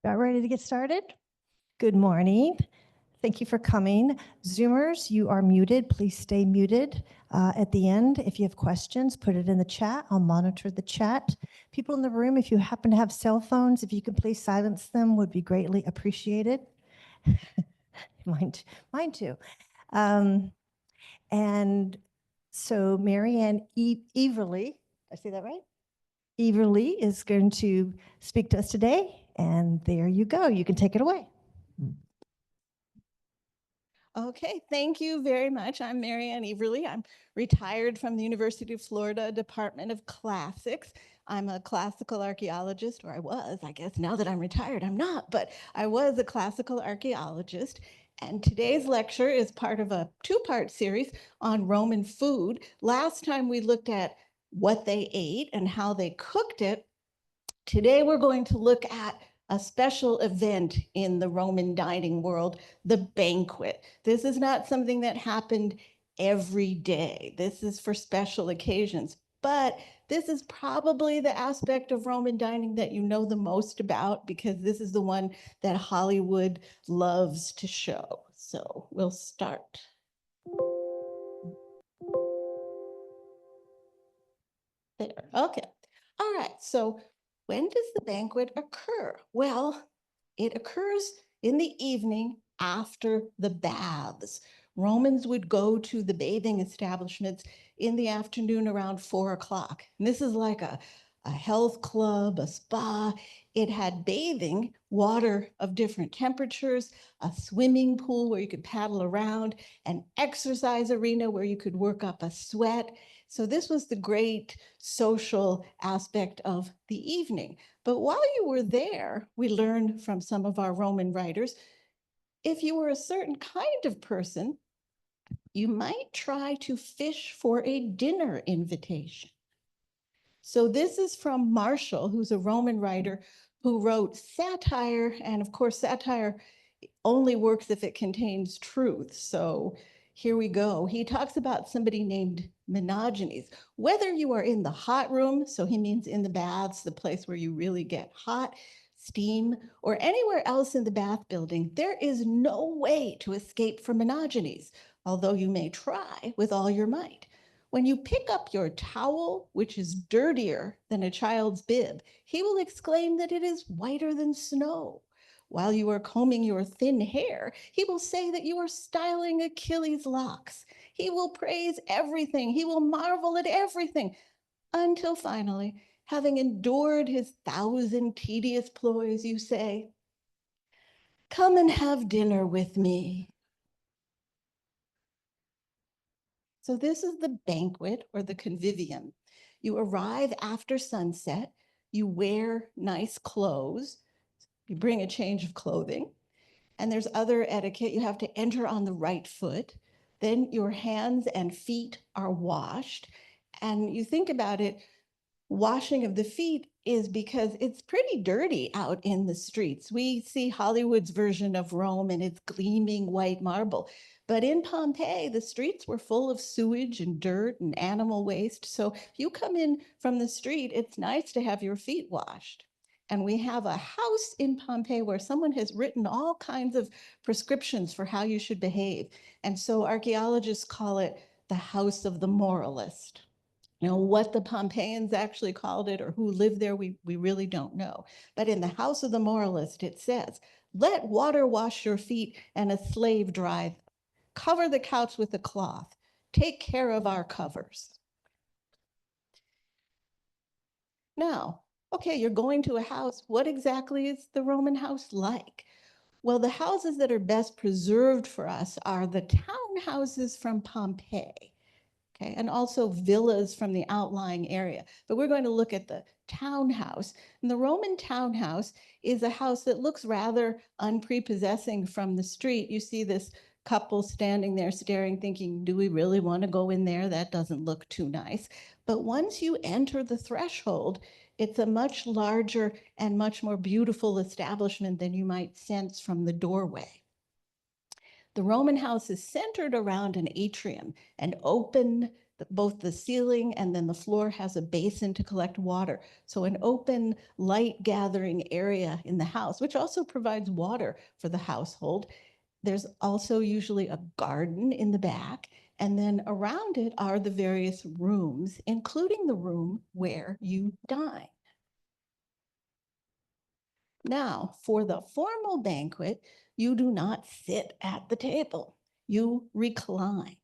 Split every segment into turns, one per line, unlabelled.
About ready to get started? Good morning. Thank you for coming. Zoomers, you are muted. Please stay muted. At the end, if you have questions, put it in the chat. I'll monitor the chat. People in the room, if you happen to have cell phones, if you could please silence them, would be greatly appreciated. Mine too. And so Marianne Eaverly, did I say that right? Eaverly is going to speak to us today. And there you go. You can take it away.
Okay, thank you very much. I'm Marianne Eaverly. I'm retired from the University of Florida Department of Classics. I'm a classical archaeologist, or I was, I guess now that I'm retired, I'm not, but I was a classical archaeologist. And today's lecture is part of a two-part series on Roman food. Last time we looked at what they ate and how they cooked it. Today we're going to look at a special event in the Roman dining world, the banquet. This is not something that happened every day. This is for special occasions, but this is probably the aspect of Roman dining that you know the most about because this is the one that Hollywood loves to show. So we'll start. There, okay. All right, so when does the banquet occur? Well, it occurs in the evening after the baths. Romans would go to the bathing establishments in the afternoon around 4 o'clock. And this is like a health club, a spa. It had bathing, water of different temperatures, a swimming pool where you could paddle around, an exercise arena where you could work up a sweat. So this was the great social aspect of the evening. But while you were there, we learned from some of our Roman writers, if you were a certain kind of person, you might try to fish for a dinner invitation. So this is from Martial, who's a Roman writer who wrote satire. And of course, satire only works if it contains truth. So here we go. He talks about somebody named Monogenes. Whether you are in the hot room, so he means in the baths, the place where you really get hot, steam, or anywhere else in the bath building, there is no way to escape from Monogenes, although you may try with all your might. When you pick up your towel, which is dirtier than a child's bib, he will exclaim that it is whiter than snow. While you are combing your thin hair, he will say that you are styling Achilles' locks. He will praise everything. He will marvel at everything until finally, having endured his 1,000 tedious ploys, you say, "Come and have dinner with me." So this is the banquet or the convivium. You arrive after sunset, you wear nice clothes, you bring a change of clothing, and there's other etiquette. You have to enter on the right foot. Then your hands and feet are washed. And you think about it, washing of the feet is because it's pretty dirty out in the streets. We see Hollywood's version of Rome and its gleaming white marble. But in Pompeii, the streets were full of sewage and dirt and animal waste. So if you come in from the street, it's nice to have your feet washed. And we have a house in Pompeii where someone has written all kinds of prescriptions for how you should behave. And so archaeologists call it the house of the moralist. You know, what the Pompeians actually called it or who lived there, we really don't know. But in the house of the moralist, it says, "Let water wash your feet and a slave dry them. Cover the couch with a cloth. Take care of our covers." Now, okay, you're going to a house. What exactly is the Roman house like? Well, the houses that are best preserved for us are the townhouses from Pompeii. Okay, and also villas from the outlying area. But we're going to look at the townhouse. And the Roman townhouse is a house that looks rather unprepossessing from the street. You see this couple standing there staring, thinking, do we really want to go in there? That doesn't look too nice. But once you enter the threshold, it's a much larger and much more beautiful establishment than you might sense from the doorway. The Roman house is centered around an atrium, an open both the ceiling and then the floor has a basin to collect water. So an open light gathering area in the house, which also provides water for the household. There's also usually a garden in the back, and then around it are the various rooms, including the room where you dine. Now, for the formal banquet, you do not sit at the table, you recline.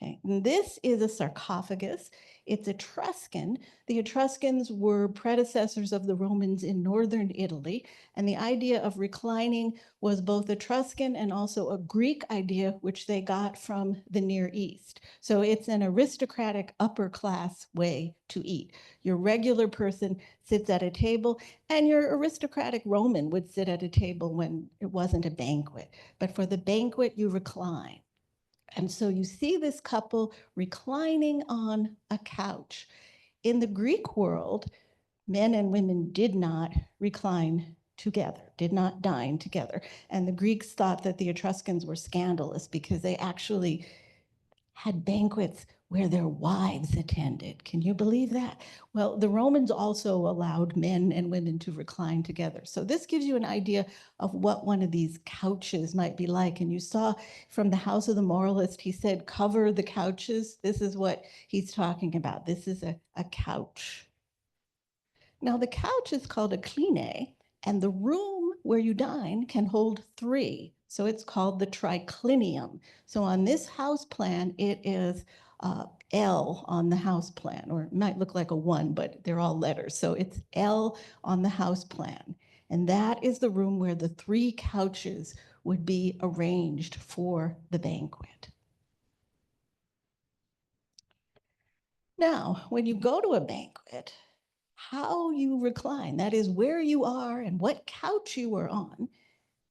Okay, and this is a sarcophagus. It's Etruscan. The Etruscans were predecessors of the Romans in northern Italy, and the idea of reclining was both Etruscan and also a Greek idea, which they got from the Near East. So it's an aristocratic upper class way to eat. Your regular person sits at a table, and your aristocratic Roman would sit at a table when it wasn't a banquet. But for the banquet, you recline. And so you see this couple reclining on a couch. In the Greek world, men and women did not recline together, did not dine together. And the Greeks thought that the Etruscans were scandalous because they actually had banquets where their wives attended. Can you believe that? Well, the Romans also allowed men and women to recline together. So this gives you an idea of what one of these couches might be like. And you saw from the House of the Moralist, he said, cover the couches. This is what he's talking about. This is a couch. Now, the couch is called a kline, and the room where you dine can hold 3. So it's called the triclinium. So on this house plan, it is L on the house plan, or it might look like a 1, but they're all letters. So it's L on the house plan. And that is the room where the 3 couches would be arranged for the banquet. Now, when you go to a banquet, how you recline, that is where you are and what couch you are on,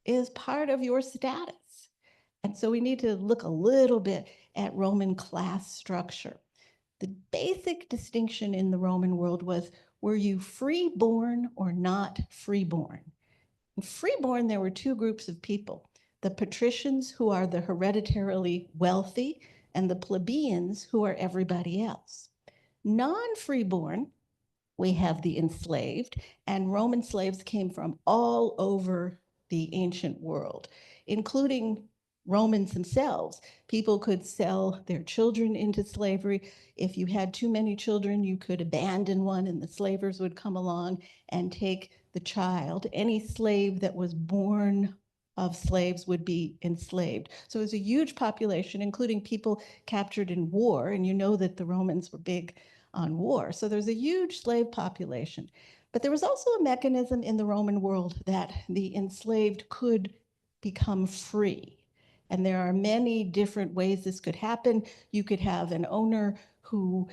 is part of your status. And so we need to look a little bit at Roman class structure. The basic distinction in the Roman world was, were you freeborn or not freeborn? In freeborn, there were 2 groups of people: the patricians, who are the hereditarily wealthy, and the plebeians, who are everybody else. Non-freeborn, we have the enslaved, and Roman slaves came from all over the ancient world, including Romans themselves. People could sell their children into slavery. If you had too many children, you could abandon one, and the slavers would come along and take the child. Any slave that was born of slaves would be enslaved. So it was a huge population, including people captured in war, and you know that the Romans were big on war. So there's a huge slave population. But there was also a mechanism in the Roman world that the enslaved could become free. And there are many different ways this could happen. You could have an owner who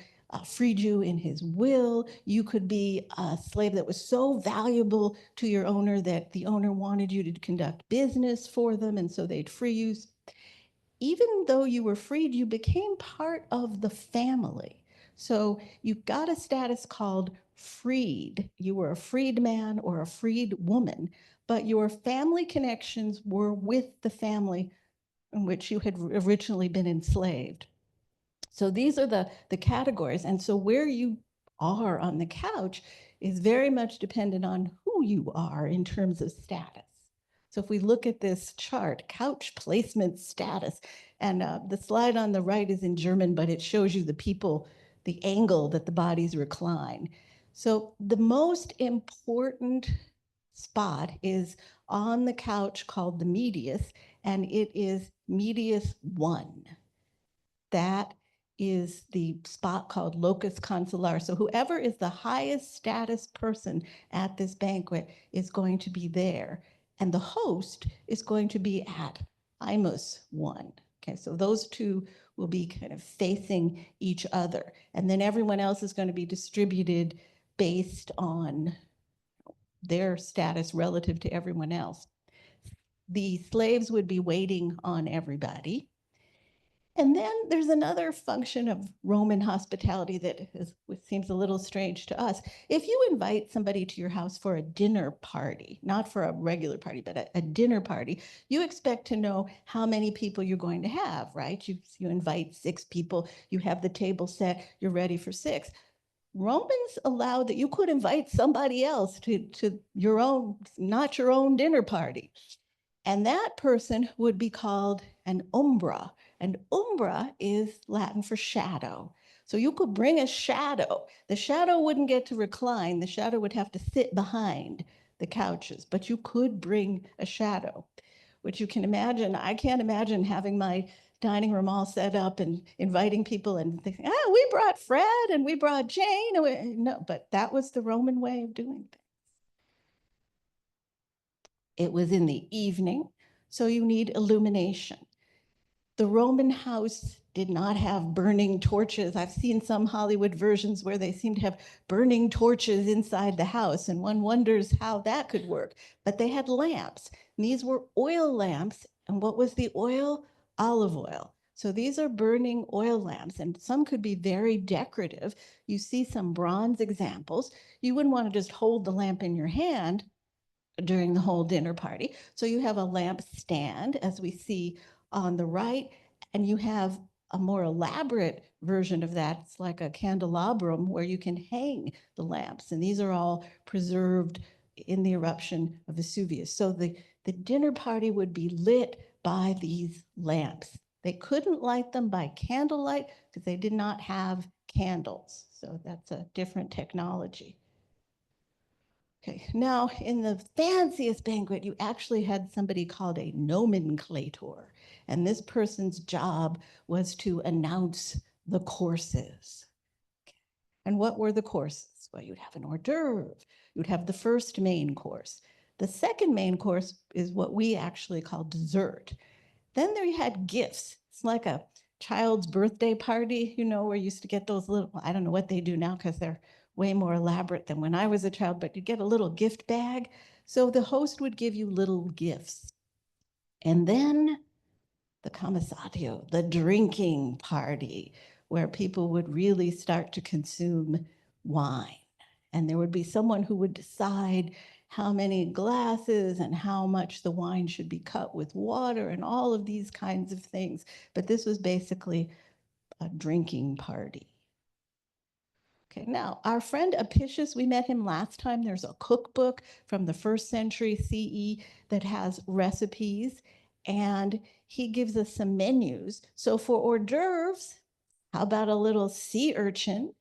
freed you in his will. You could be a slave that was so valuable to your owner that the owner wanted you to conduct business for them, and so they'd free you. Even though you were freed, you became part of the family. So you got a status called freed. You were a freed man or a freed woman, but your family connections were with the family in which you had originally been enslaved. So these are the categories. And so where you are on the couch is very much dependent on who you are in terms of status. So if we look at this chart, couch placement status, and the slide on the right is in German, but it shows you the people, the angle that the bodies recline. So the most important spot is on the couch called the medius, and it is medius 1. That is the spot called locus consular. So whoever is the highest status person at this banquet is going to be there. And the host is going to be at Imus 1. Okay, so those 2 will be kind of facing each other. And then everyone else is going to be distributed based on their status relative to everyone else. The slaves would be waiting on everybody. And then there's another function of Roman hospitality that seems a little strange to us. If you invite somebody to your house for a dinner party, not for a regular party, but a dinner party, you expect to know how many people you're going to have, right? You invite 6 people, you have the table set, you're ready for 6. Romans allowed that you could invite somebody else to your own, not your own dinner party. And that person would be called an umbra. And umbra is Latin for shadow. So you could bring a shadow. The shadow wouldn't get to recline. The shadow would have to sit behind the couches, but you could bring a shadow, which you can imagine. I can't imagine having my dining room all set up and inviting people and thinking, we brought Fred and we brought Jane. No, but that was the Roman way of doing things. It was in the evening, so you need illumination. The Roman house did not have burning torches. I've seen some Hollywood versions where they seem to have burning torches inside the house, and one wonders how that could work. But they had lamps. And these were oil lamps. And what was the oil? Olive oil. So these are burning oil lamps, and some could be very decorative. You see some bronze examples. You wouldn't want to just hold the lamp in your hand during the whole dinner party. So you have a lamp stand, as we see on the right, and you have a more elaborate version of that. It's like a candelabrum where you can hang the lamps. And these are all preserved in the eruption of Vesuvius. So the dinner party would be lit by these lamps. They couldn't light them by candlelight because they did not have candles. So that's a different technology. Okay, now in the fanciest banquet, you actually had somebody called a nomenclator, and this person's job was to announce the courses. And what were the courses? Well, you'd have an hors d'oeuvre, you'd have the first main course. The second main course is what we actually call dessert. Then there you had gifts. It's like a child's birthday party, where you used to get those little, I don't know what they do now because they're way more elaborate than when I was a child, but you get a little gift bag. So the host would give you little gifts. And then the commissatio, the drinking party, where people would really start to consume wine. And there would be someone who would decide how many glasses and how much the wine should be cut with water and all of these kinds of things. But this was basically a drinking party. Okay, now our friend Apicius, we met him last time. There's a cookbook from the 1st century CE that has recipes, and he gives us some menus. So for hors d'oeuvres, how about a little sea urchin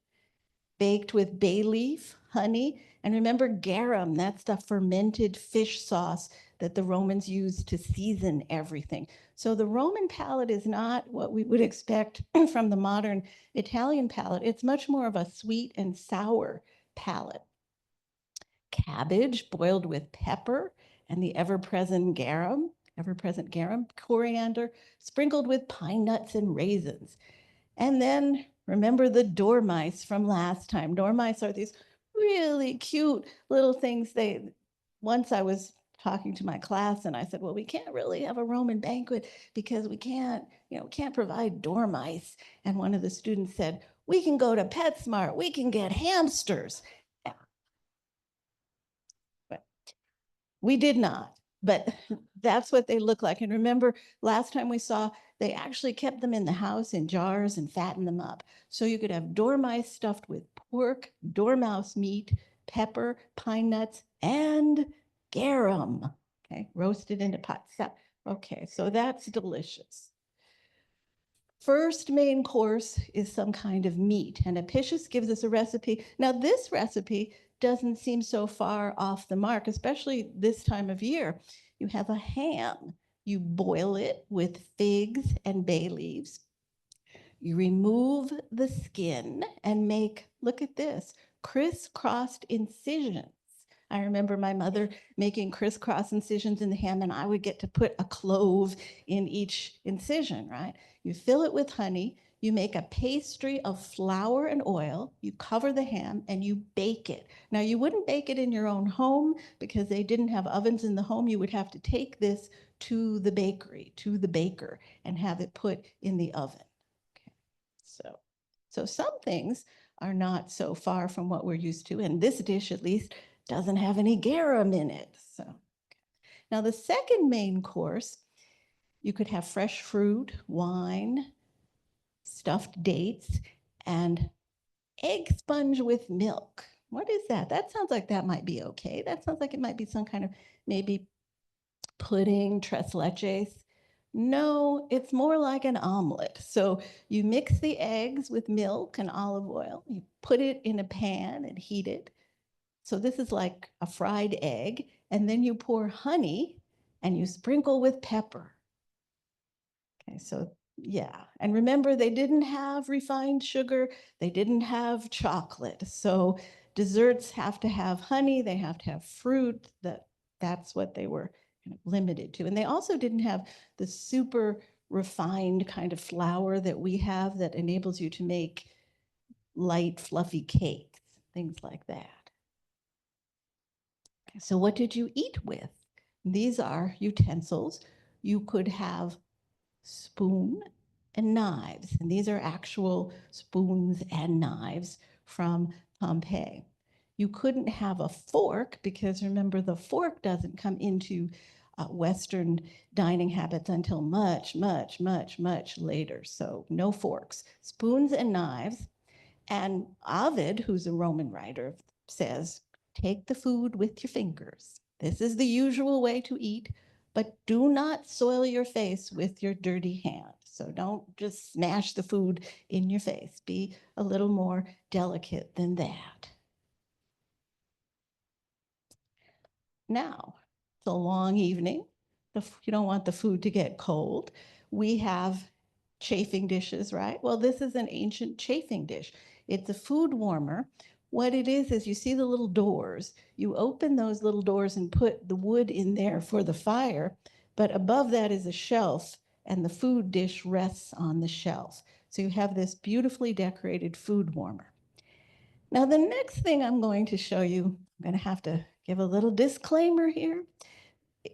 baked with bay leaf, honey, and remember garum, that's the fermented fish sauce that the Romans used to season everything. So the Roman palate is not what we would expect from the modern Italian palate. It's much more of a sweet and sour palate. Cabbage boiled with pepper and the ever-present garum, coriander, sprinkled with pine nuts and raisins. And then remember the dormice from last time. Dormice are these really cute little things. Once I was talking to my class and I said, well, we can't really have a Roman banquet because we can't provide dormice. And one of the students said, we can go to PetSmart, we can get hamsters. But we did not, but that's what they look like. And remember, last time we saw, they actually kept them in the house in jars and fattened them up. So you could have dormice stuffed with pork, dormouse meat, pepper, pine nuts, and garum, okay, roasted into pot. Okay, so that's delicious. First main course is some kind of meat, and Apicius gives us a recipe. Now, this recipe doesn't seem so far off the mark, especially this time of year. You have a ham. You boil it with figs and bay leaves. You remove the skin and make, look at this, crisscrossed incisions. I remember my mother making crisscross incisions in the ham, and I would get to put a clove in each incision, right? You fill it with honey, you make a pastry of flour and oil, you cover the ham, and you bake it. Now, you wouldn't bake it in your own home because they didn't have ovens in the home. You would have to take this to the bakery, to the baker, and have it put in the oven. So some things are not so far from what we're used to, and this dish at least doesn't have any garum in it. So now the second main course, you could have fresh fruit, wine, stuffed dates, and egg sponge with milk. What is that? That sounds like that might be okay. That sounds like it might be some kind of maybe pudding, tres leches. No, it's more like an omelet. So you mix the eggs with milk and olive oil. You put it in a pan and heat it. So this is like a fried egg. And then you pour honey and you sprinkle with pepper. Okay, so yeah. And remember, they didn't have refined sugar. They didn't have chocolate. So desserts have to have honey. They have to have fruit. That's what they were limited to. And they also didn't have the super refined kind of flour that we have that enables you to make light, fluffy cakes, things like that. So what did you eat with? These are utensils. You could have spoon and knives, and these are actual spoons and knives from Pompeii. You couldn't have a fork because remember, the fork doesn't come into Western dining habits until much, much, much, much later. So no forks, spoons and knives. And Ovid, who's a Roman writer, says, take the food with your fingers. This is the usual way to eat, but do not soil your face with your dirty hand. So don't just smash the food in your face. Be a little more delicate than that. Now, it's a long evening. You don't want the food to get cold. We have chafing dishes, right? Well, this is an ancient chafing dish. It's a food warmer. What it is you see the little doors. You open those little doors and put the wood in there for the fire, but above that is a shelf, and the food dish rests on the shelf. So you have this beautifully decorated food warmer. Now, the next thing I'm going to show you, I'm going to have to give a little disclaimer here.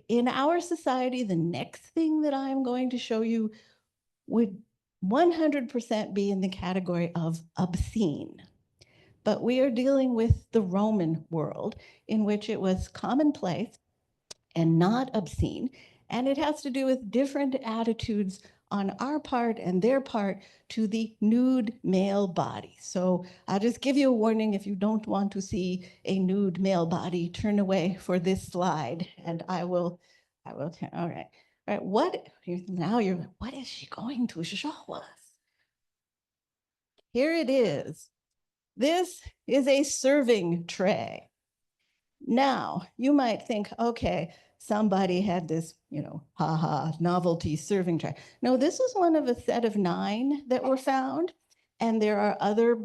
In our society, the next thing that I'm going to show you would 100% be in the category of obscene. But we are dealing with the Roman world, in which it was commonplace and not obscene. And it has to do with different attitudes on our part and their part to the nude male body. So I'll just give you a warning: if you don't want to see a nude male body, turn away for this slide, and I will turn. All right. All right, what is she going to show us? Here it is. This is a serving tray. Now, you might think, okay, somebody had this, novelty serving tray. No, this was one of a set of 9 that were found, and there are other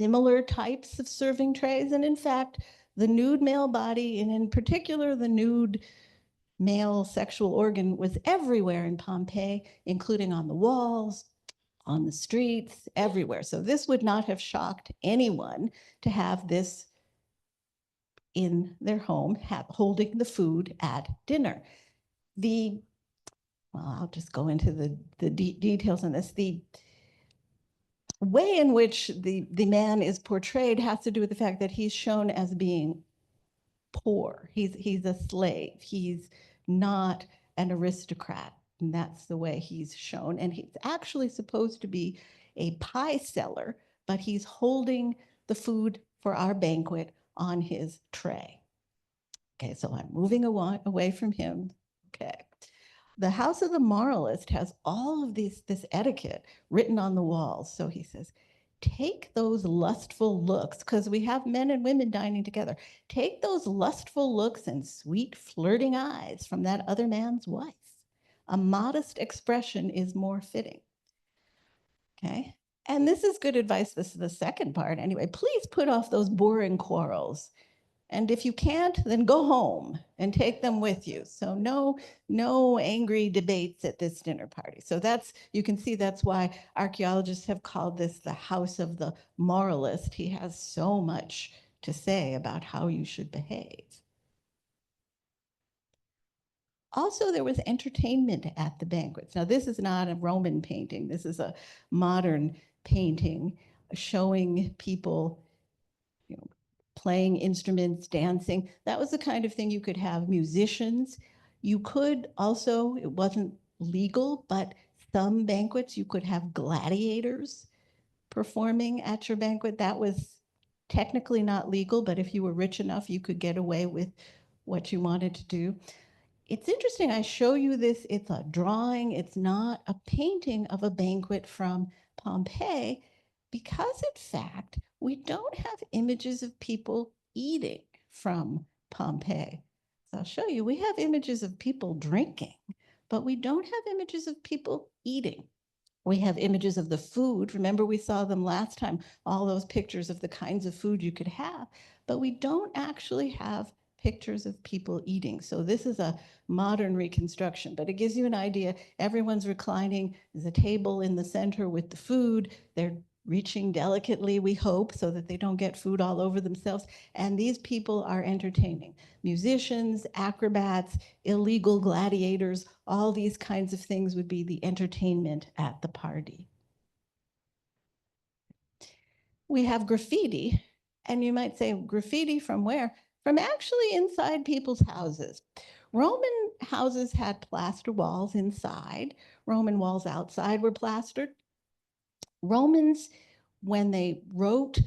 similar types of serving trays. And in fact, the nude male body, and in particular, the nude male sexual organ, was everywhere in Pompeii, including on the walls, on the streets, everywhere. So this would not have shocked anyone to have this in their home, holding the food at dinner. I'll just go into the details on this. The way in which the man is portrayed has to do with the fact that he's shown as being poor. He's a slave. He's not an aristocrat. And that's the way he's shown. And he's actually supposed to be a pie seller, but he's holding the food for our banquet on his tray. Okay, so I'm moving away from him. Okay. The House of the Moralist has all of this etiquette written on the walls. So he says, take those lustful looks, because we have men and women dining together. Take those lustful looks and sweet flirting eyes from that other man's wife. A modest expression is more fitting. Okay. And this is good advice. This is the second part. Anyway, please put off those boring quarrels. And if you can't, then go home and take them with you. So no angry debates at this dinner party. So you can see that's why archaeologists have called this the house of the moralist. He has so much to say about how you should behave. Also, there was entertainment at the banquets. Now, this is not a Roman painting. This is a modern painting, showing people, playing instruments, dancing. That was the kind of thing you could have musicians. You could also, it wasn't legal, but some banquets you could have gladiators performing at your banquet. That was technically not legal, but if you were rich enough, you could get away with what you wanted to do. It's interesting, I show you this, it's a drawing, it's not a painting of a banquet from Pompeii, because in fact, we don't have images of people eating from Pompeii. So I'll show you, we have images of people drinking, but we don't have images of people eating. We have images of the food. Remember, we saw them last time, all those pictures of the kinds of food you could have, but we don't actually have pictures of people eating. So this is a modern reconstruction, but it gives you an idea. Everyone's reclining. There's a table in the center with the food. They're reaching delicately, we hope, so that they don't get food all over themselves. And these people are entertaining. Musicians, acrobats, illegal gladiators, all these kinds of things would be the entertainment at the party. We have graffiti, and you might say, graffiti from where? From actually inside people's houses. Roman houses had plaster walls inside. Roman walls outside were plastered. Romans, when they wrote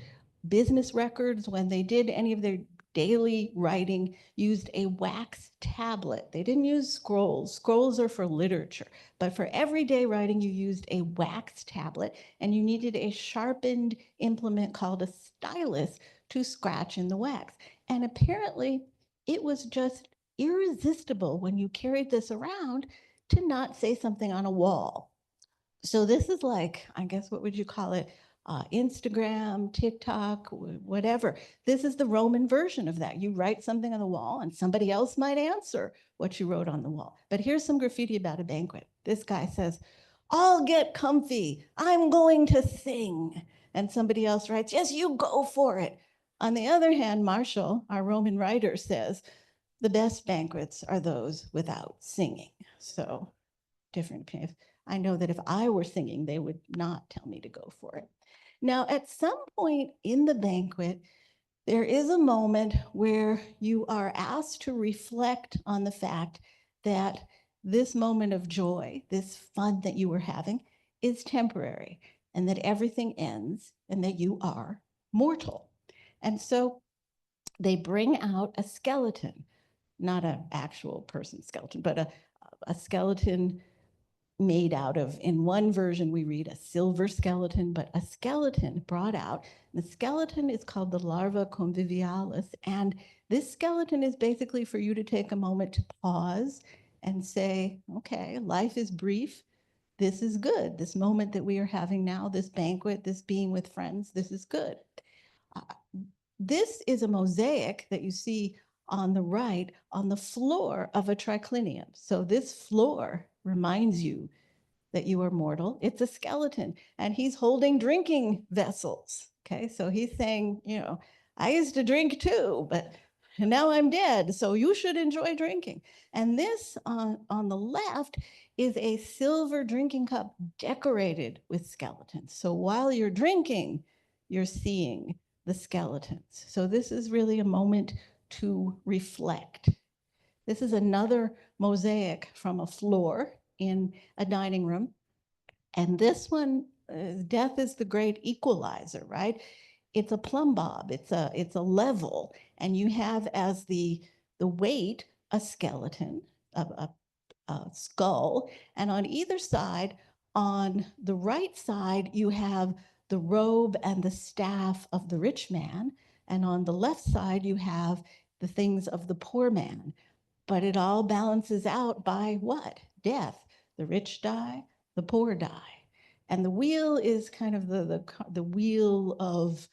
business records, when they did any of their daily writing, used a wax tablet. They didn't use scrolls. Scrolls are for literature, but for everyday writing, you used a wax tablet, and you needed a sharpened implement called a stylus to scratch in the wax. And apparently, it was just irresistible when you carried this around to not say something on a wall. So this is like, I guess, what would you call it? Instagram, TikTok, whatever. This is the Roman version of that. You write something on the wall and somebody else might answer what you wrote on the wall. But here's some graffiti about a banquet. This guy says, "I'll get comfy. I'm going to sing." And somebody else writes, "Yes, you go for it." On the other hand, Martial, our Roman writer, says, "The best banquets are those without singing." So different opinions. I know that if I were singing, they would not tell me to go for it. Now, at some point in the banquet, there is a moment where you are asked to reflect on the fact that this moment of joy, this fun that you were having, is temporary, and that everything ends, and that you are mortal. And so they bring out a skeleton, not an actual person skeleton, but a skeleton made out of, in one version we read a silver skeleton, but a skeleton brought out. The skeleton is called the larva convivialis, and this skeleton is basically for you to take a moment to pause and say, okay, life is brief. This is good. This moment that we are having now, this banquet, this being with friends, this is good. This is a mosaic that you see on the right on the floor of a triclinium. So this floor reminds you that you are mortal. It's a skeleton, and he's holding drinking vessels. Okay, so he's saying, I used to drink too, but now I'm dead, so you should enjoy drinking. And this on the left is a silver drinking cup decorated with skeletons. So while you're drinking, you're seeing the skeletons. So this is really a moment to reflect. This is another mosaic from a floor in a dining room. And this one, death is the great equalizer, right? It's a plumb bob, it's a level, and you have as the weight a skeleton, a skull, and on either side, on the right side, you have the robe and the staff of the rich man, and on the left side, you have the things of the poor man. But it all balances out by what? Death. The rich die, the poor die. And the wheel is kind of the wheel of,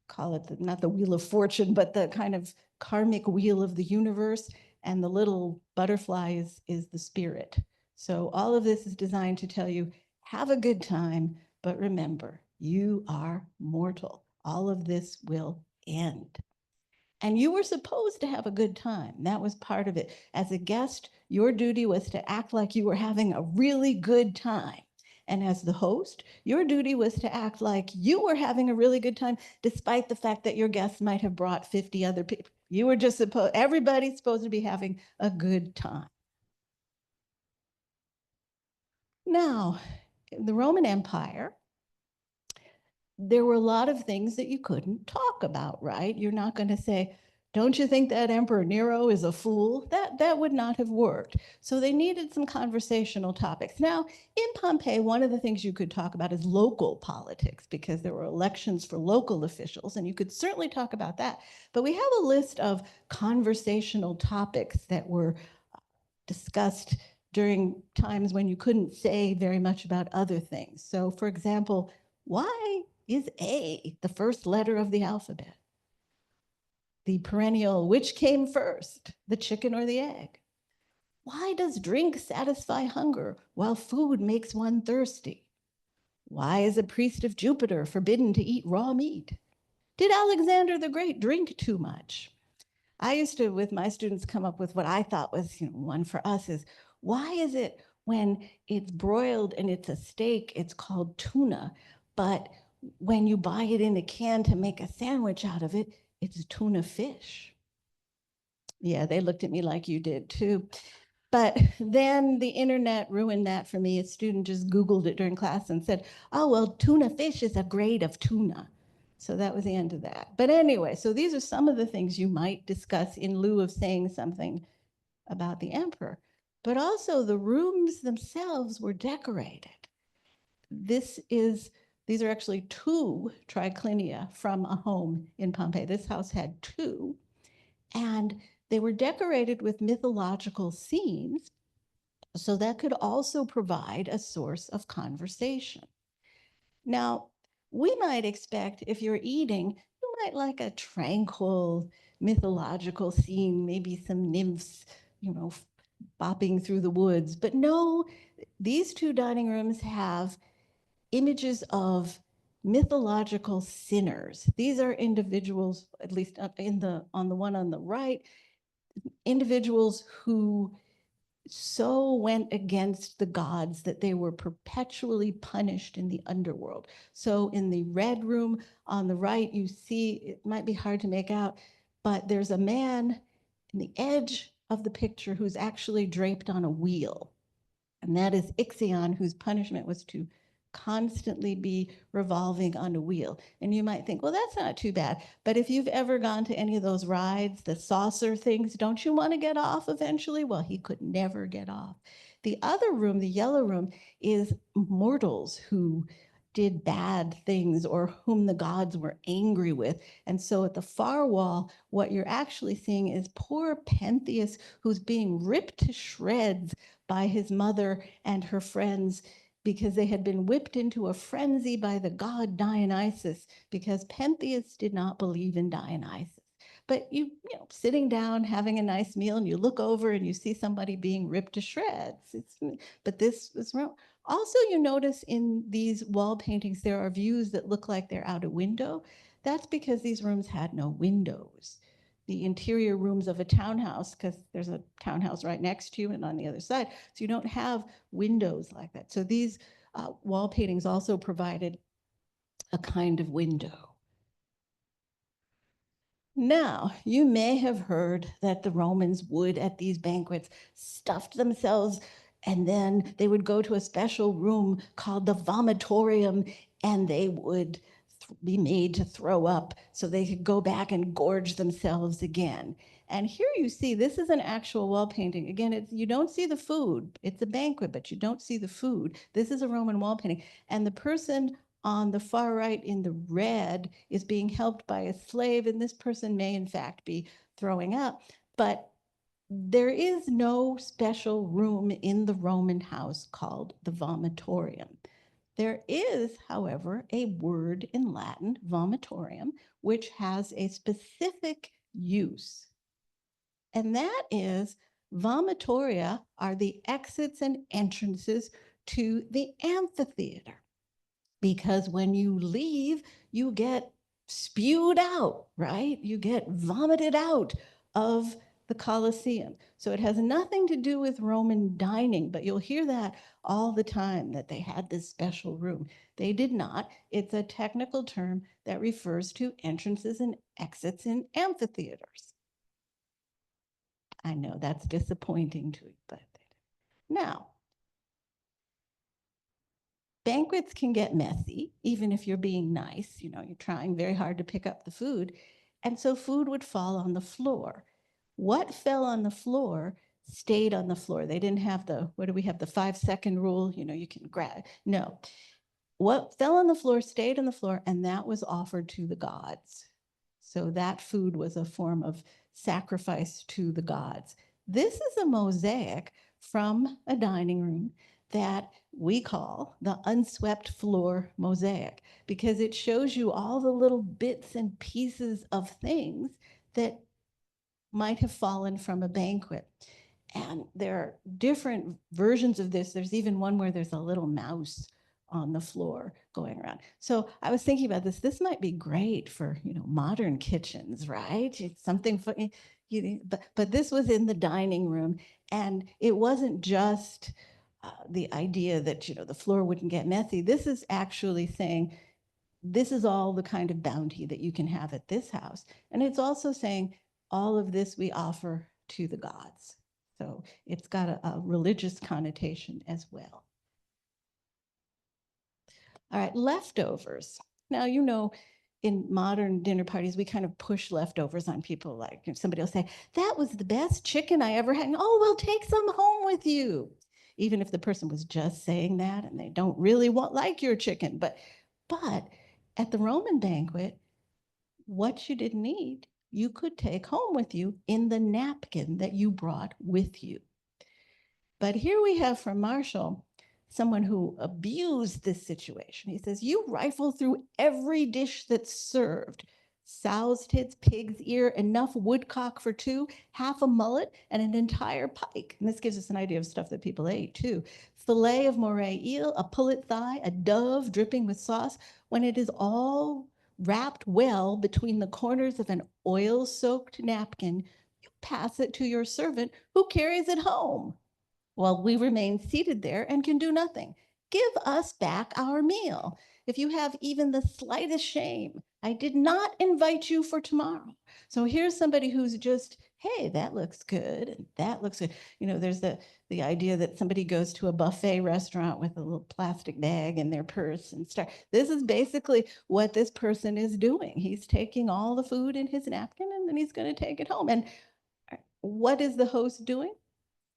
call it not the wheel of fortune, but the kind of karmic wheel of the universe. And the little butterfly is the spirit. So all of this is designed to tell you, have a good time, but remember, you are mortal. All of this will end. And you were supposed to have a good time. That was part of it. As a guest, your duty was to act like you were having a really good time. And as the host, your duty was to act like you were having a really good time, despite the fact that your guests might have brought 50 other people. You were just everybody's supposed to be having a good time. Now, in the Roman Empire, there were a lot of things that you couldn't talk about, right? You're not going to say, don't you think that Emperor Nero is a fool? That would not have worked. So they needed some conversational topics. Now, in Pompeii, one of the things you could talk about is local politics, because there were elections for local officials, and you could certainly talk about that. But we have a list of conversational topics that were discussed during times when you couldn't say very much about other things. So, for example, why is A the first letter of the alphabet? The perennial, which came first, the chicken or the egg? Why does drink satisfy hunger while food makes one thirsty? Why is a priest of Jupiter forbidden to eat raw meat? Did Alexander the Great drink too much? I used to, with my students, come up with what I thought was, one for us is, why is it when it's broiled and it's a steak, it's called tuna, but when you buy it in a can to make a sandwich out of it, it's tuna fish? Yeah, they looked at me like you did too. But then the internet ruined that for me. A student just Googled it during class and said, oh, well, tuna fish is a grade of tuna. So that was the end of that. But anyway, so these are some of the things you might discuss in lieu of saying something about the emperor. But also the rooms themselves were decorated. These are actually 2 triclinia from a home in Pompeii. This house had 2. And they were decorated with mythological scenes, so that could also provide a source of conversation. Now, we might expect if you're eating, you might like a tranquil mythological scene, maybe some nymphs, bopping through the woods. But no, these 2 dining rooms have images of mythological sinners. These are individuals, at least on the one on the right, individuals who so went against the gods that they were perpetually punished in the underworld. So in the red room on the right, you see, it might be hard to make out, but there's a man in the edge of the picture who's actually draped on a wheel. And that is Ixion, whose punishment was to constantly be revolving on a wheel. And you might think, well, that's not too bad. But if you've ever gone to any of those rides, the saucer things, don't you want to get off eventually? Well, he could never get off. The other room, the yellow room, is mortals who did bad things or whom the gods were angry with. And so at the far wall, what you're actually seeing is poor Pentheus, who's being ripped to shreds by his mother and her friends because they had been whipped into a frenzy by the god Dionysus, because Pentheus did not believe in Dionysus. But you know, sitting down, having a nice meal, and you look over and you see somebody being ripped to shreds. But this is wrong. Also, you notice in these wall paintings, there are views that look like they're out a window. That's because these rooms had no windows. The interior rooms of a townhouse, because there's a townhouse right next to you and on the other side, so you don't have windows like that. So these wall paintings also provided a kind of window. Now, you may have heard that the Romans would, at these banquets, stuff themselves, and then they would go to a special room called the vomitorium, and they would be made to throw up so they could go back and gorge themselves again. And here you see, this is an actual wall painting. Again, you don't see the food. It's a banquet, but you don't see the food. This is a Roman wall painting. And the person on the far right in the red is being helped by a slave, and this person may in fact be throwing up. But there is no special room in the Roman house called the vomitorium. There is, however, a word in Latin, vomitorium, which has a specific use. And that is, vomitoria are the exits and entrances to the amphitheater. Because when you leave, you get spewed out, right? You get vomited out of the Colosseum. So it has nothing to do with Roman dining, but you'll hear that all the time, that they had this special room. They did not. It's a technical term that refers to entrances and exits in amphitheaters. I know that's disappointing to you, but now, banquets can get messy, even if you're being nice. You know, you're trying very hard to pick up the food. And so food would fall on the floor. What fell on the floor stayed on the floor. They didn't have the, what do we have, the 5-second rule? You know, you can grab. No. What fell on the floor stayed on the floor, and that was offered to the gods. So that food was a form of sacrifice to the gods. This is a mosaic from a dining room that we call the unswept floor mosaic, because it shows you all the little bits and pieces of things that might have fallen from a banquet. And there are different versions of this. There's even one where there's a little mouse on the floor going around. So I was thinking about this. This might be great for, you know, modern kitchens, right? It's something for, you know, but this was in the dining room, and it wasn't just the idea that, you know, the floor wouldn't get messy. This is actually saying, this is all the kind of bounty that you can have at this house. And it's also saying, all of this we offer to the gods. So it's got a religious connotation as well. All right, leftovers. Now, you know, in modern dinner parties, we kind of push leftovers on people. Like if somebody will say, that was the best chicken I ever had. And, oh, well, take some home with you. Even if the person was just saying that and they don't really like your chicken. But at the Roman banquet, what you didn't eat, you could take home with you in the napkin that you brought with you. But here we have from Marshall, someone who abused this situation. He says, you rifle through every dish that's served. Sow's tits, pig's ear, enough woodcock for two, half a mullet, and an entire pike. And this gives us an idea of stuff that people ate too. Filet of moray eel, a pullet thigh, a dove dripping with sauce. When it is all wrapped well between the corners of an oil-soaked napkin, you pass it to your servant who carries it home, while we remain seated there and can do nothing. Give us back our meal. If you have even the slightest shame, I did not invite you for tomorrow. So here's somebody who's just, hey, that looks good, and that looks good. You know, there's the idea that somebody goes to a buffet restaurant with a little plastic bag in their purse and start. This is basically what this person is doing. He's taking all the food in his napkin, and then he's going to take it home. And what is the host doing?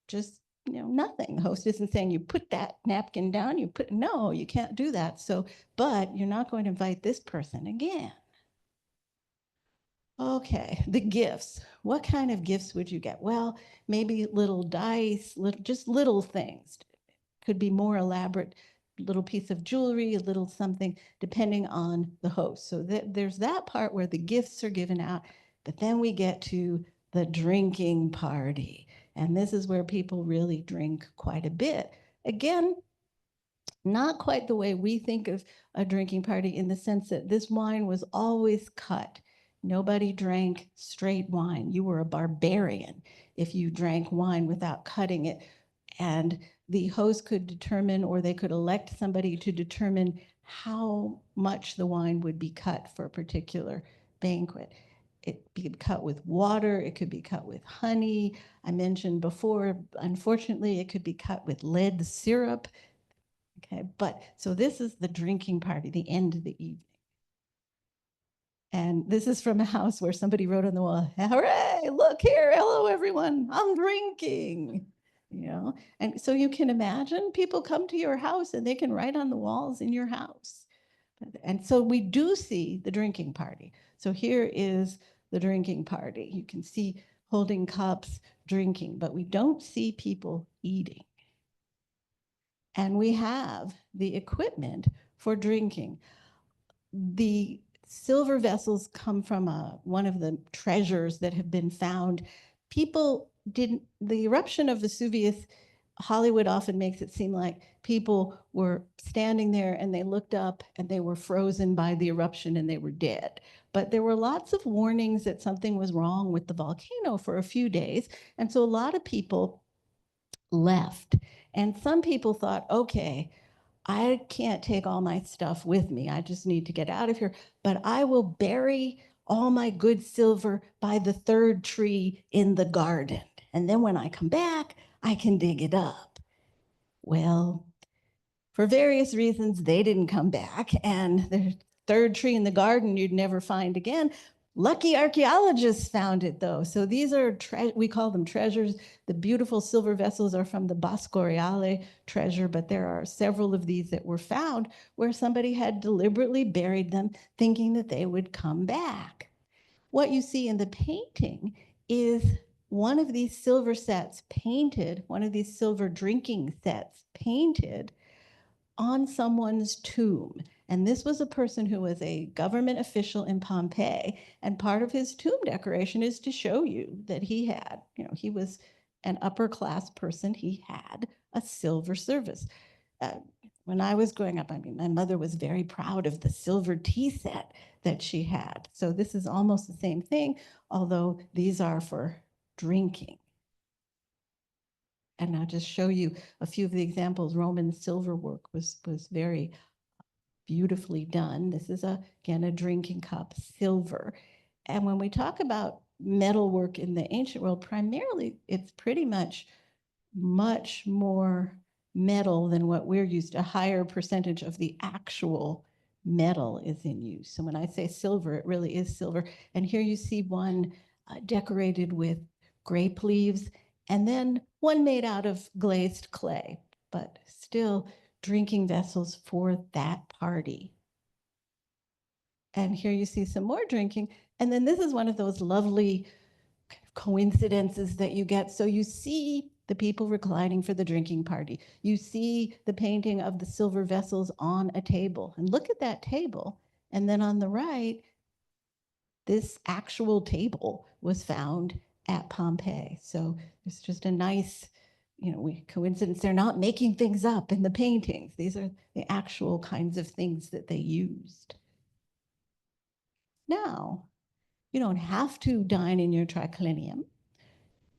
Just, you know, nothing. The host isn't saying you put that napkin down, no, you can't do that. So, but you're not going to invite this person again. Okay, the gifts. What kind of gifts would you get? Well, maybe little dice, just little things. Could be more elaborate, little piece of jewelry, a little something, depending on the host. So there's that part where the gifts are given out, but then we get to the drinking party. And this is where people really drink quite a bit. Again, not quite the way we think of a drinking party, in the sense that this wine was always cut. Nobody drank straight wine. You were a barbarian if you drank wine without cutting it. And the host could determine, or they could elect somebody to determine how much the wine would be cut for a particular banquet. It could be cut with water, it could be cut with honey. I mentioned before, unfortunately, it could be cut with lead syrup. Okay, but so this is the drinking party, the end of the evening. And this is from a house where somebody wrote on the wall, hooray, look here, hello everyone, I'm drinking, you know? And so you can imagine people come to your house and they can write on the walls in your house. And so we do see the drinking party. So here is the drinking party. You can see holding cups, drinking, but we don't see people eating. And we have the equipment for drinking. The silver vessels come from one of the treasures that have been found. People didn't, the eruption of Vesuvius Hollywood often makes it seem like people were standing there and they looked up and they were frozen by the eruption and they were dead. But there were lots of warnings that something was wrong with the volcano for a few days. And so a lot of people left. And some people thought, okay, I can't take all my stuff with me. I just need to get out of here, but I will bury all my good silver by the third tree in the garden. And then when I come back, I can dig it up. Well, for various reasons, they didn't come back. And the third tree in the garden you'd never find again. Lucky archaeologists found it, though. So these are, we call them treasures. The beautiful silver vessels are from the Boscoriale treasure, but there are several of these that were found where somebody had deliberately buried them, thinking that they would come back. What you see in the painting is one of these silver sets painted, one of these silver drinking sets painted on someone's tomb. And this was a person who was a government official in Pompeii. And part of his tomb decoration is to show you that he had, he was an upper class person. He had a silver service. When I was growing up, I mean, my mother was very proud of the silver tea set that she had. So this is almost the same thing, although these are for drinking. And I'll just show you a few of the examples. Roman silver work was very beautifully done. This is, again, a drinking cup, silver. And when we talk about metal work in the ancient world, primarily it's pretty much more metal than what we're used to. A higher percentage of the actual metal is in use. So when I say silver, it really is silver. And here you see one decorated with grape leaves, and then one made out of glazed clay, but still drinking vessels for that party. And here you see some more drinking. And then this is one of those lovely coincidences that you get. So you see the people reclining for the drinking party. You see the painting of the silver vessels on a table. And look at that table. And then on the right, this actual table was found at Pompeii. So it's just a nice, coincidence. They're not making things up in the paintings. These are the actual kinds of things that they used. Now, you don't have to dine in your triclinium.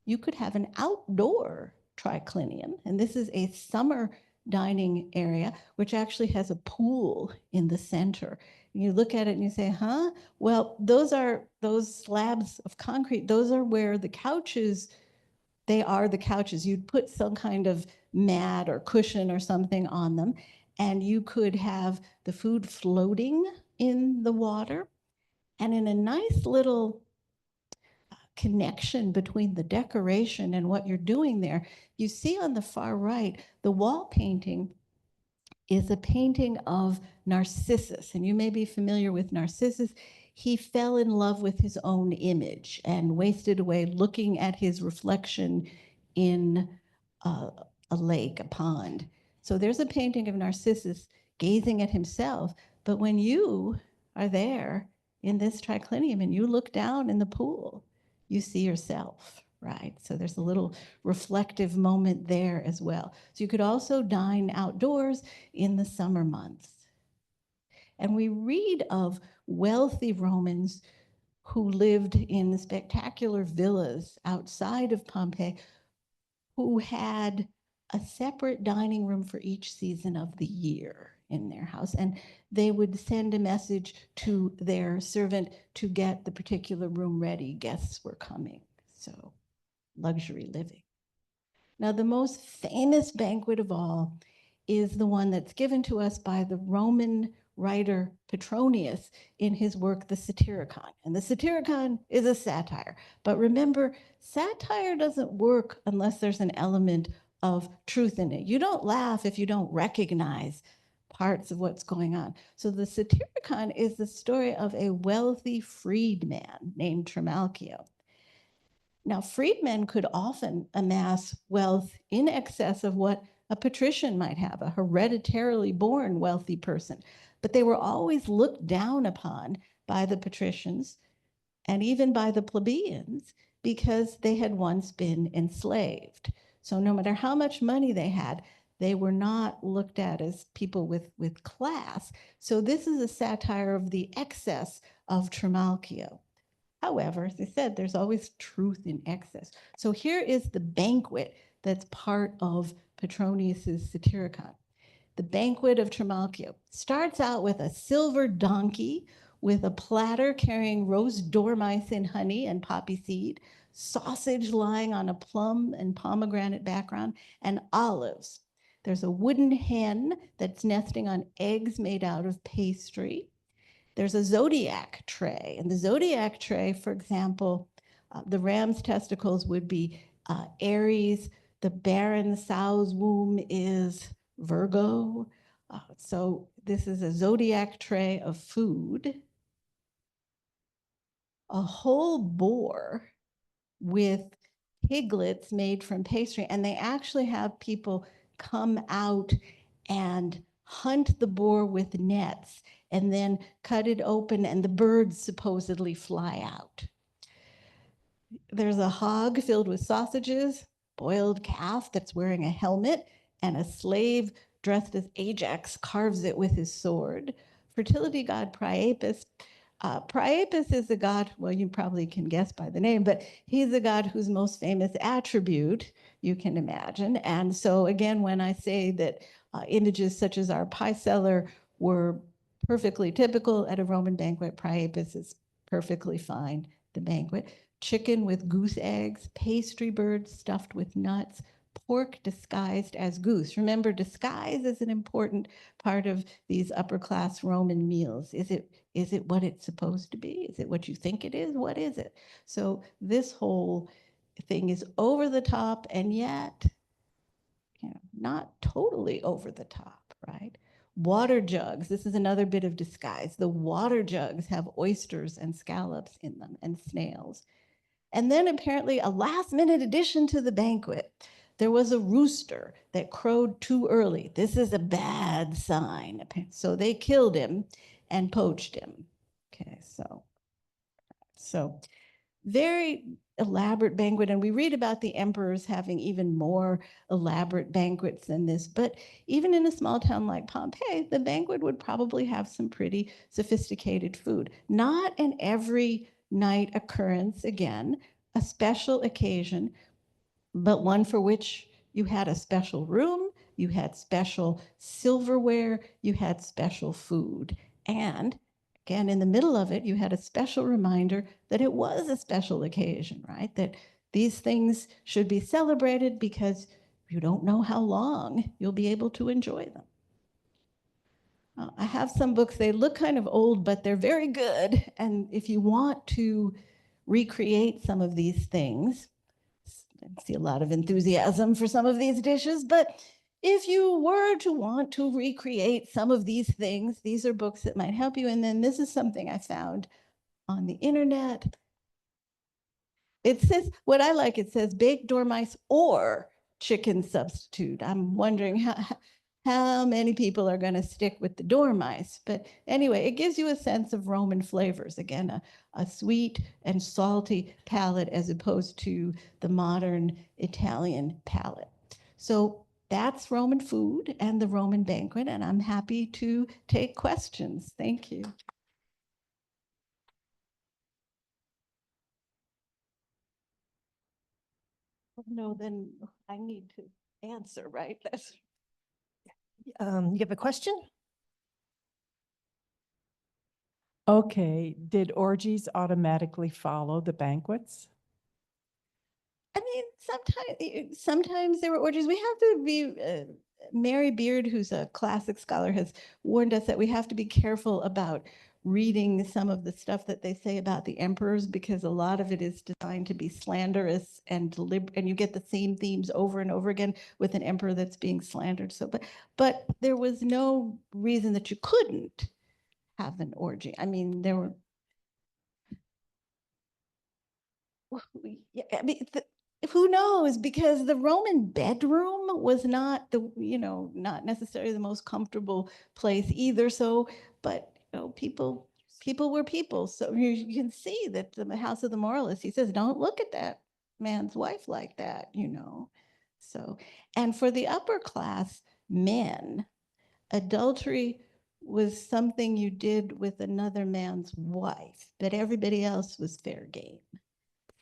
You could have an outdoor triclinium, and this is a summer dining area, which actually has a pool in the center. You look at it and you say, huh? Well, those slabs of concrete, those are where the couches, they are the couches. You'd put some kind of mat or cushion or something on them, and you could have the food floating in the water. And in a nice little connection between the decoration and what you're doing there, you see on the far right, the wall painting is a painting of Narcissus. And you may be familiar with Narcissus. He fell in love with his own image and wasted away looking at his reflection in a lake, a pond. So there's a painting of Narcissus gazing at himself. But when you are there in this triclinium and you look down in the pool, you see yourself, right? So there's a little reflective moment there as well. So you could also dine outdoors in the summer months. And we read of wealthy Romans who lived in spectacular villas outside of Pompeii, who had a separate dining room for each season of the year in their house. And they would send a message to their servant to get the particular room ready. Guests were coming. So luxury living. Now, the most famous banquet of all is the one that's given to us by the Roman writer Petronius in his work, the Satyricon. And the Satyricon is a satire. But remember, satire doesn't work unless there's an element of truth in it. You don't laugh if you don't recognize parts of what's going on. So the Satyricon is the story of a wealthy freedman named Trimalchio. Now, freedmen could often amass wealth in excess of what a patrician might have, a hereditarily born wealthy person. But they were always looked down upon by the patricians and even by the plebeians because they had once been enslaved. So no matter how much money they had, they were not looked at as people with class. So this is a satire of the excess of Trimalchio. However, as I said, there's always truth in excess. So here is the banquet that's part of Petronius's Satyricon. The Banquet of Trimalchio starts out with a silver donkey with a platter carrying roast dormice in honey and poppy seed, sausage lying on a plum and pomegranate background, and olives. There's a wooden hen that's nesting on eggs made out of pastry. There's a zodiac tray. And the zodiac tray, for example, the ram's testicles would be Aries, the barren sow's womb is Virgo. So this is a zodiac tray of food. A whole boar with piglets made from pastry. And they actually have people come out and hunt the boar with nets and then cut it open and the birds supposedly fly out. There's a hog filled with sausages, boiled calf that's wearing a helmet, and a slave dressed as Ajax carves it with his sword. Fertility god Priapus. Priapus is a god, well, you probably can guess by the name, but he's a god whose most famous attribute you can imagine. And so again, when I say that images such as our pie cellar were perfectly typical at a Roman banquet, Priapus is perfectly fine, the banquet. Chicken with goose eggs, pastry birds stuffed with nuts, pork disguised as goose. Remember, disguise is an important part of these upper class Roman meals. Is it what it's supposed to be? Is it what you think it is? What is it? So this whole thing is over the top and yet not totally over the top, right? Water jugs. This is another bit of disguise. The water jugs have oysters and scallops in them and snails. And then apparently a last minute addition to the banquet. There was a rooster that crowed too early. This is a bad sign. So they killed him and poached him. Okay, so very elaborate banquet. And we read about the emperors having even more elaborate banquets than this. But even in a small town like Pompeii, the banquet would probably have some pretty sophisticated food. Not an every night occurrence, again, a special occasion, but one for which you had a special room, you had special silverware, you had special food. And again, in the middle of it, you had a special reminder that it was a special occasion, right? That these things should be celebrated because you don't know how long you'll be able to enjoy them. I have some books, they look kind of old, but they're very good. And if you want to recreate some of these things, I see a lot of enthusiasm for some of these dishes, but if you were to want to recreate some of these things, these are books that might help you. And then this is something I found on the internet. It says, what I like, it says baked dormice or chicken substitute. I'm wondering how many people are going to stick with the dormice. But anyway, it gives you a sense of Roman flavors. Again, a sweet and salty palate as opposed to the modern Italian palate. So that's Roman food and the Roman banquet, and I'm happy to take questions. Thank you. No, then I need to answer, right?
You have a question?
Okay, did orgies automatically follow the banquets?
I mean, sometimes there were orgies. We have to be, Mary Beard, who's a classic scholar, has warned us that we have to be careful about reading some of the stuff that they say about the emperors because a lot of it is designed to be slanderous and you get the same themes over and over again with an emperor that's being slandered. So, but there was no reason that you couldn't have an orgy. I mean, there were. Yeah, I mean, who knows? Because the Roman bedroom was not not necessarily the most comfortable place either. So, but people were people. So you can see that the House of the Moralists, he says, don't look at that man's wife like that. So, and for the upper class men, adultery was something you did with another man's wife, but everybody else was fair game.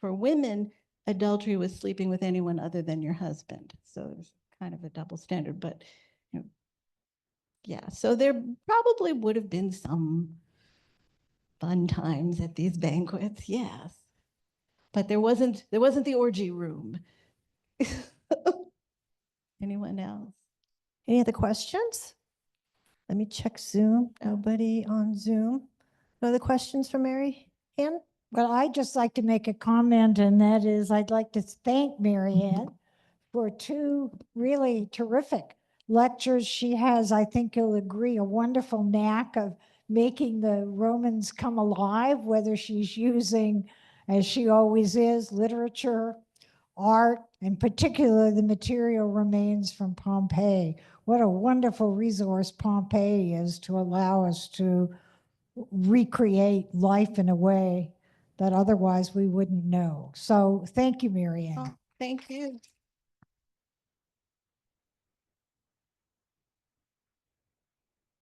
For women, adultery was sleeping with anyone other than your husband. So there's kind of a double standard, but you know, yeah, so there probably would have been some fun times at these banquets, yes. But there wasn't the orgy room. Anyone else?
Any other questions? Let me check Zoom. Nobody on Zoom. No other questions for Mary Ann?
Well, I'd just like to make a comment, and that is I'd like to thank Mary Ann for two really terrific lectures. She has, I think you'll agree, a wonderful knack of making the Romans come alive, whether she's using, as she always is, literature, art, and particularly the material remains from Pompeii. What a wonderful resource Pompeii is to allow us to recreate life in a way that otherwise we wouldn't know. So thank you, Mary Ann.
Oh, thank you.